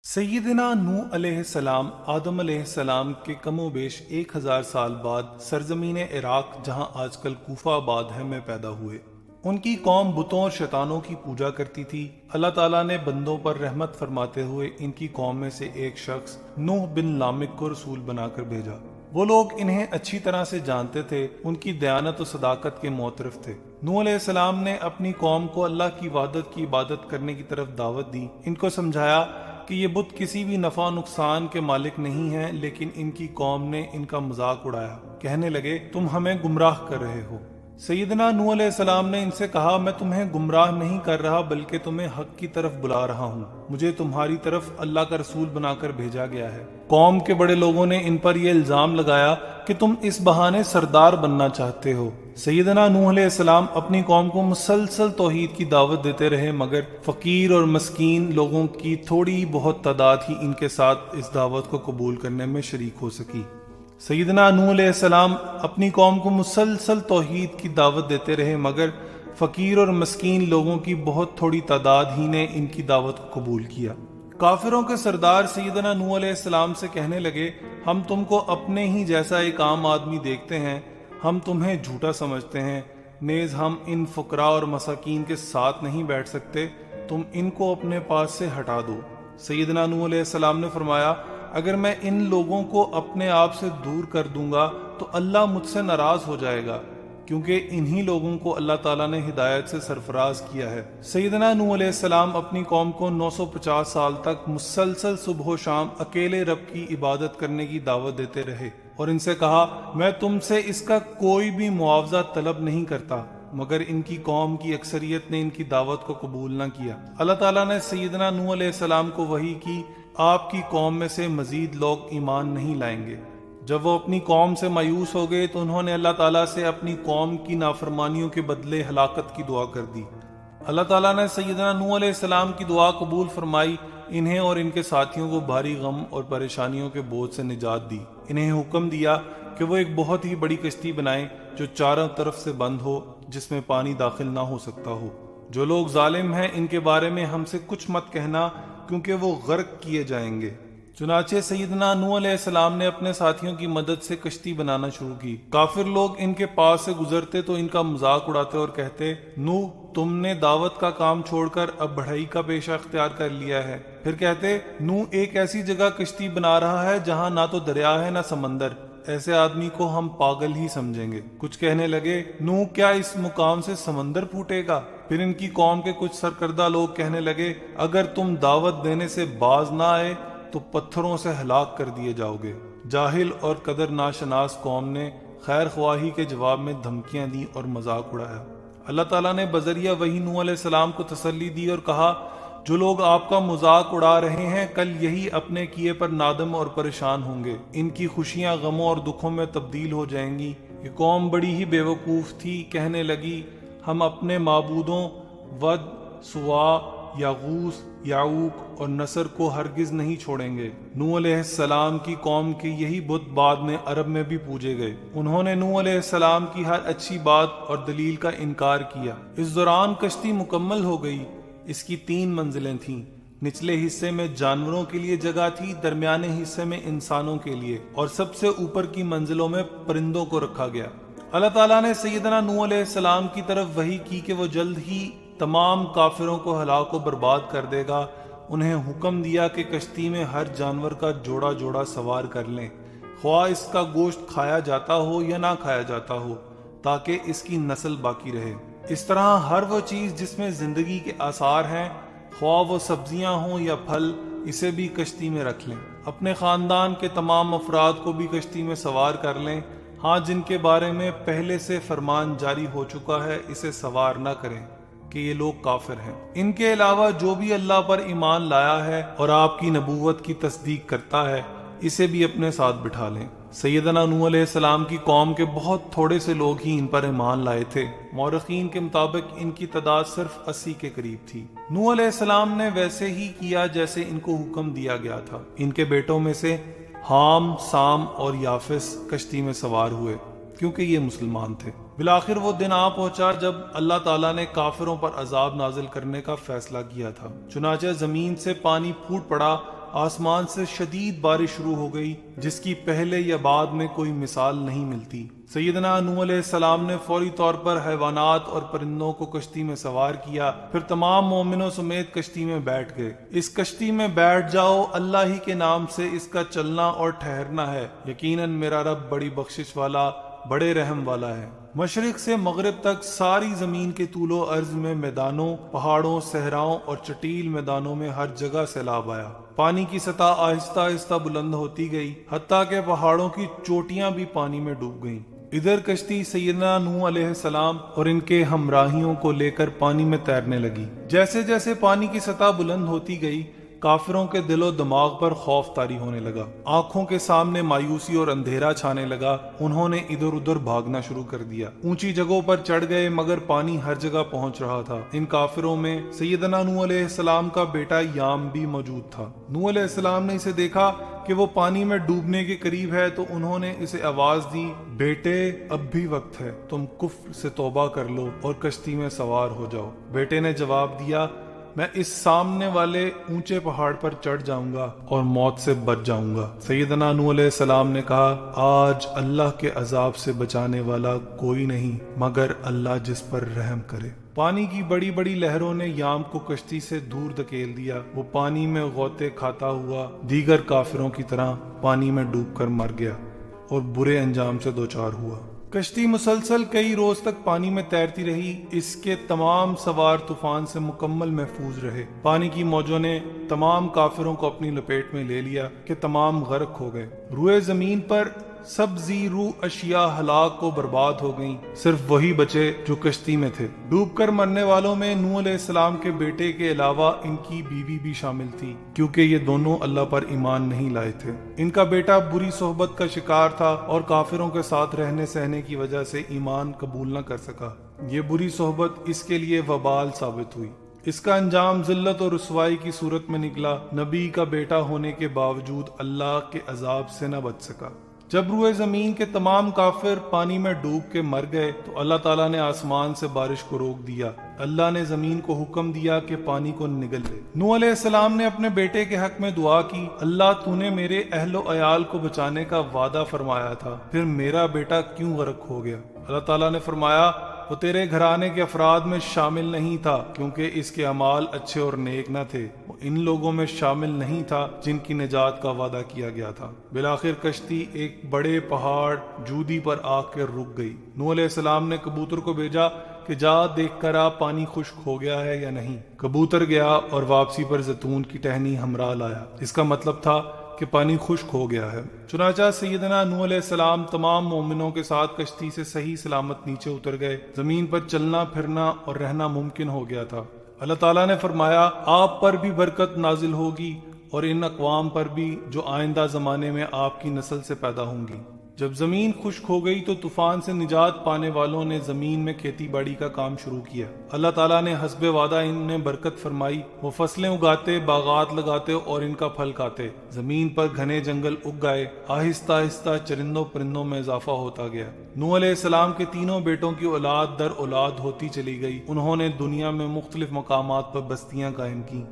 سیدنا نوح علیہ السلام آدم علیہ السلام کے کم و بیش 1000 سال بعد سرزمین عراق جہاں آج کل کوفہ آباد ہے میں پیدا ہوئے۔ ان کی قوم بتوں اور شیطانوں کی پوجا کرتی تھی۔ اللہ تعالیٰ نے بندوں پر رحمت فرماتے ہوئے ان کی قوم میں سے ایک شخص نوح بن لامک کو رسول بنا کر بھیجا۔ وہ لوگ انہیں اچھی طرح سے جانتے تھے، ان کی دیانت و صداقت کے معترف تھے۔ نوح علیہ السلام نے اپنی قوم کو اللہ کی وحدت کی عبادت کرنے کی طرف دعوت دی۔ ان کو سمجھایا کہ یہ بت کسی بھی نفع نقصان کے مالک نہیں ہیں، لیکن ان کی قوم نے ان کا مذاق اڑایا۔ کہنے لگے تم ہمیں گمراہ کر رہے ہو۔ سیدنا نوح علیہ السلام نے ان سے کہا میں تمہیں گمراہ نہیں کر رہا بلکہ تمہیں حق کی طرف بلا رہا ہوں۔ مجھے تمہاری طرف اللہ کا رسول بنا کر بھیجا گیا ہے۔ قوم کے بڑے لوگوں نے ان پر یہ الزام لگایا کہ تم اس بہانے سردار بننا چاہتے ہو۔ سیدنا نوح علیہ السلام اپنی قوم کو مسلسل توحید کی دعوت دیتے رہے، مگر فقیر اور مسکین لوگوں کی تھوڑی بہت تعداد ہی ان کے ساتھ اس دعوت کو قبول کرنے میں شریک ہو سکی۔ سیدنا نوح علیہ السلام اپنی قوم کو مسلسل توحید کی دعوت دیتے رہے، مگر فقیر اور مسکین لوگوں کی بہت تھوڑی تعداد ہی نے ان کی دعوت کو قبول کیا۔ کافروں کے سردار سیدنا نوح علیہ السلام سے کہنے لگے ہم تم کو اپنے ہی جیسا ایک عام آدمی دیکھتے ہیں، ہم تمہیں جھوٹا سمجھتے ہیں، نیز ہم ان فقراء اور مساکین کے ساتھ نہیں بیٹھ سکتے، تم ان کو اپنے پاس سے ہٹا دو۔ سیدنا نوح علیہ السلام نے فرمایا اگر میں ان لوگوں کو اپنے آپ سے دور کر دوں گا تو اللہ مجھ سے ناراض ہو جائے گا، کیونکہ انہی لوگوں کو اللہ تعالیٰ نے ہدایت سے سرفراز کیا ہے۔ سیدنا نوح علیہ السلام اپنی قوم کو 950 سال تک مسلسل صبح و شام اکیلے رب کی عبادت کرنے کی دعوت دیتے رہے اور ان سے کہا میں تم سے اس کا کوئی بھی معاوضہ طلب نہیں کرتا، مگر ان کی قوم کی اکثریت نے ان کی دعوت کو قبول نہ کیا۔ اللہ تعالیٰ نے سیدنا نوح علیہ السلام کو وحی کی آپ کی قوم میں سے مزید لوگ ایمان نہیں لائیں گے۔ جب وہ اپنی قوم سے مایوس ہو گئے تو انہوں نے اللہ تعالیٰ سے اپنی قوم کی نافرمانیوں کے بدلے ہلاکت کی دعا کر دی۔ اللہ تعالیٰ نے سیدنا نوح علیہ السلام کی دعا قبول فرمائی، انہیں اور ان کے ساتھیوں کو بھاری غم اور پریشانیوں کے بوجھ سے نجات دی۔ انہیں حکم دیا کہ وہ ایک بہت ہی بڑی کشتی بنائیں جو چاروں طرف سے بند ہو، جس میں پانی داخل نہ ہو سکتا ہو۔ جو لوگ ظالم ہیں ان کے بارے میں ہم سے کچھ مت کہنا، کیونکہ وہ غرق کیے جائیں گے۔ چنانچہ سیدنا نوح علیہ السلام نے اپنے ساتھیوں کی مدد سے کشتی بنانا شروع کی۔ کافر لوگ ان کے پاس سے گزرتے تو ان کا مذاق اڑاتے اور کہتے نوح تم نے دعوت کا کام چھوڑ کر اب بڑھائی کا پیشہ اختیار کر لیا ہے۔ پھر کہتے نوح ایک ایسی جگہ کشتی بنا رہا ہے جہاں نہ تو دریا ہے نہ سمندر، ایسے آدمی کو ہم پاگل ہی سمجھیں گے۔ کچھ کہنے لگے نوح کیا اس مقام سے سمندر پھوٹے گا؟ پھر ان کی قوم کے کچھ سرکردہ لوگ کہنے لگے اگر تم دعوت دینے سے باز نہ آئے تو پتھروں سے ہلاک کر دیے جاؤ گے۔ جاہل اور قدر ناشناس قوم نے خیر خواہی کے جواب میں دھمکیاں دی اور مذاق اڑایا۔ اللہ تعالیٰ نے بذریعہ وحی نوح علیہ السلام کو تسلی دی اور کہا جو لوگ آپ کا مذاق اڑا رہے ہیں کل یہی اپنے کیے پر نادم اور پریشان ہوں گے، ان کی خوشیاں غموں اور دکھوں میں تبدیل ہو جائیں گی۔ یہ قوم بڑی ہی بے وقوف تھی، کہنے لگی ہم اپنے معبودوں ود، سوا، یاغوث، یعوق اور نصر کو ہرگز نہیں چھوڑیں گے۔ نوح علیہ السلام کی قوم کے یہی بت بعد میں عرب میں بھی پوجے گئے۔ انہوں نے نوح علیہ السلام کی ہر اچھی بات اور دلیل کا انکار کیا۔ اس دوران کشتی مکمل ہو گئی۔ اس کی 3 منزلیں تھیں، نچلے حصے میں جانوروں کے لیے جگہ تھی، درمیانے حصے میں انسانوں کے لیے، اور سب سے اوپر کی منزلوں میں پرندوں کو رکھا گیا۔ اللہ تعالیٰ نے سیدنا نوح علیہ السلام کی طرف وحی کی کہ وہ جلد ہی تمام کافروں کو ہلاک و برباد کر دے گا۔ انہیں حکم دیا کہ کشتی میں ہر جانور کا جوڑا جوڑا سوار کر لیں، خواہ اس کا گوشت کھایا جاتا ہو یا نہ کھایا جاتا ہو، تاکہ اس کی نسل باقی رہے۔ اس طرح ہر وہ چیز جس میں زندگی کے آثار ہیں، خواہ وہ سبزیاں ہوں یا پھل، اسے بھی کشتی میں رکھ لیں۔ اپنے خاندان کے تمام افراد کو بھی کشتی میں سوار کر لیں، ہاں جن کے بارے میں پہلے سے فرمان جاری ہو چکا ہے اسے سوار نہ کریں کہ یہ لوگ کافر ہیں۔ ان کے علاوہ جو بھی اللہ پر ایمان لایا ہے اور آپ کی نبوت کی تصدیق کرتا ہے اسے بھی اپنے ساتھ بٹھا لیں۔ سیدنا نوح علیہ السلام کی قوم کے بہت تھوڑے سے لوگ ہی ان پر ایمان لائے تھے۔ مورخین کے مطابق ان کی تعداد صرف 80 کے قریب تھی۔ نوح علیہ السلام نے ویسے ہی کیا جیسے ان کو حکم دیا گیا تھا۔ ان کے بیٹوں میں سے حام، سام اور یافس کشتی میں سوار ہوئے کیونکہ یہ مسلمان تھے۔ بالآخر وہ دن آ پہنچا جب اللہ تعالیٰ نے کافروں پر عذاب نازل کرنے کا فیصلہ کیا تھا۔ چنانچہ زمین سے پانی پھوٹ پڑا آسمان سے شدید بارش شروع ہو گئی جس کی پہلے یا بعد میں کوئی مثال نہیں ملتی۔ سیدنا نوح علیہ السلام نے فوری طور پر حیوانات اور پرندوں کو کشتی میں سوار کیا، پھر تمام مومنوں سمیت کشتی میں بیٹھ گئے۔ اس کشتی میں بیٹھ جاؤ، اللہ ہی کے نام سے اس کا چلنا اور ٹھہرنا ہے، یقیناً میرا رب بڑی بخشش والا، بڑے رحم والا ہے۔ مشرق سے مغرب تک ساری زمین کے طول و عرض میں میدانوں، پہاڑوں، صحراؤں اور چٹیل میدانوں میں ہر جگہ سیلاب آیا۔ پانی کی سطح آہستہ آہستہ بلند ہوتی گئی، حتیٰ کہ پہاڑوں کی چوٹیاں بھی پانی میں ڈوب گئیں۔ ادھر کشتی سیدنا نوح علیہ السلام اور ان کے ہمراہیوں کو لے کر پانی میں تیرنے لگی۔ جیسے جیسے پانی کی سطح بلند ہوتی گئی، کافروں کے دل و دماغ پر خوف طاری ہونے لگا، آنکھوں کے سامنے مایوسی اور اندھیرا چھانے لگا۔ انہوں نے ادھر ادھر بھاگنا شروع کر دیا، اونچی جگہوں پر چڑھ گئے مگر پانی ہر جگہ پہنچ رہا تھا۔ ان کافروں میں سیدنا نوح علیہ السلام کا بیٹا یام بھی موجود تھا۔ نوح علیہ السلام نے اسے دیکھا کہ وہ پانی میں ڈوبنے کے قریب ہے تو انہوں نے اسے آواز دی، بیٹے اب بھی وقت ہے، تم کفر سے توبہ کر لو اور کشتی میں سوار ہو جاؤ۔ بیٹے نے جواب دیا، میں اس سامنے والے اونچے پہاڑ پر چڑھ جاؤں گا اور موت سے بچ جاؤں گا۔ سیدنا نوح علیہ السلام نے کہا، آج اللہ کے عذاب سے بچانے والا کوئی نہیں مگر اللہ جس پر رحم کرے۔ پانی کی بڑی بڑی لہروں نے یام کو کشتی سے دور دھکیل دیا۔ وہ پانی میں غوطے کھاتا ہوا دیگر کافروں کی طرح پانی میں ڈوب کر مر گیا اور برے انجام سے دوچار ہوا۔ کشتی مسلسل کئی روز تک پانی میں تیرتی رہی، اس کے تمام سوار طوفان سے مکمل محفوظ رہے۔ پانی کی موجوں نے تمام کافروں کو اپنی لپیٹ میں لے لیا کہ تمام غرق ہو گئے۔ روئے زمین پر سب زی روح اشیاء ہلاک و برباد ہو گئیں، صرف وہی بچے جو کشتی میں تھے۔ ڈوب کر مرنے والوں میں نوح علیہ السلام کے بیٹے کے علاوہ ان کی بیوی بھی شامل تھی، کیونکہ یہ دونوں اللہ پر ایمان نہیں لائے تھے۔ ان کا بیٹا بری صحبت کا شکار تھا اور کافروں کے ساتھ رہنے سہنے کی وجہ سے ایمان قبول نہ کر سکا۔ یہ بری صحبت اس کے لیے وبال ثابت ہوئی۔ اس کا انجام ذلت اور رسوائی کی صورت میں نکلا۔ نبی کا بیٹا ہونے کے باوجود اللہ کے عذاب سے نہ بچ سکا۔ جب روئے زمین کے تمام کافر پانی میں ڈوب کے مر گئے تو اللہ تعالیٰ نے آسمان سے بارش کو روک دیا۔ اللہ نے زمین کو حکم دیا کہ پانی کو نگل لے۔ نوح علیہ السلام نے اپنے بیٹے کے حق میں دعا کی، اللہ تو نے میرے اہل و عیال کو بچانے کا وعدہ فرمایا تھا، پھر میرا بیٹا کیوں غرق ہو گیا؟ اللہ تعالیٰ نے فرمایا، وہ تیرے گھرانے کے افراد میں شامل نہیں تھا کیونکہ اس کے اعمال اچھے اور نیک نہ تھے، وہ ان لوگوں میں شامل نہیں تھا جن کی نجات کا وعدہ کیا گیا تھا۔ بالآخر کشتی ایک بڑے پہاڑ جودی پر آ کر رک گئی۔ نوح علیہ السلام نے کبوتر کو بھیجا کہ جا دیکھ کر آ پانی خشک ہو گیا ہے یا نہیں۔ کبوتر گیا اور واپسی پر زیتون کی ٹہنی ہمراہ لایا، اس کا مطلب تھا کہ پانی خشک ہو گیا ہے۔ چنانچہ سیدنا نوح علیہ السلام تمام مومنوں کے ساتھ کشتی سے صحیح سلامت نیچے اتر گئے۔ زمین پر چلنا پھرنا اور رہنا ممکن ہو گیا تھا۔ اللہ تعالیٰ نے فرمایا، آپ پر بھی برکت نازل ہوگی اور ان اقوام پر بھی جو آئندہ زمانے میں آپ کی نسل سے پیدا ہوں گی۔ جب زمین خشک ہو گئی تو طوفان سے نجات پانے والوں نے زمین میں کھیتی باڑی کا کام شروع کیا۔ اللہ تعالیٰ نے حسب وعدہ انہیں برکت فرمائی، وہ فصلیں اگاتے، باغات لگاتے اور ان کا پھل کھاتے۔ زمین پر گھنے جنگل اگ گئے، آہستہ آہستہ چرندوں پرندوں میں اضافہ ہوتا گیا۔ نوح علیہ السلام کے تینوں بیٹوں کی اولاد در اولاد ہوتی چلی گئی۔ انہوں نے دنیا میں مختلف مقامات پر بستیاں قائم کی۔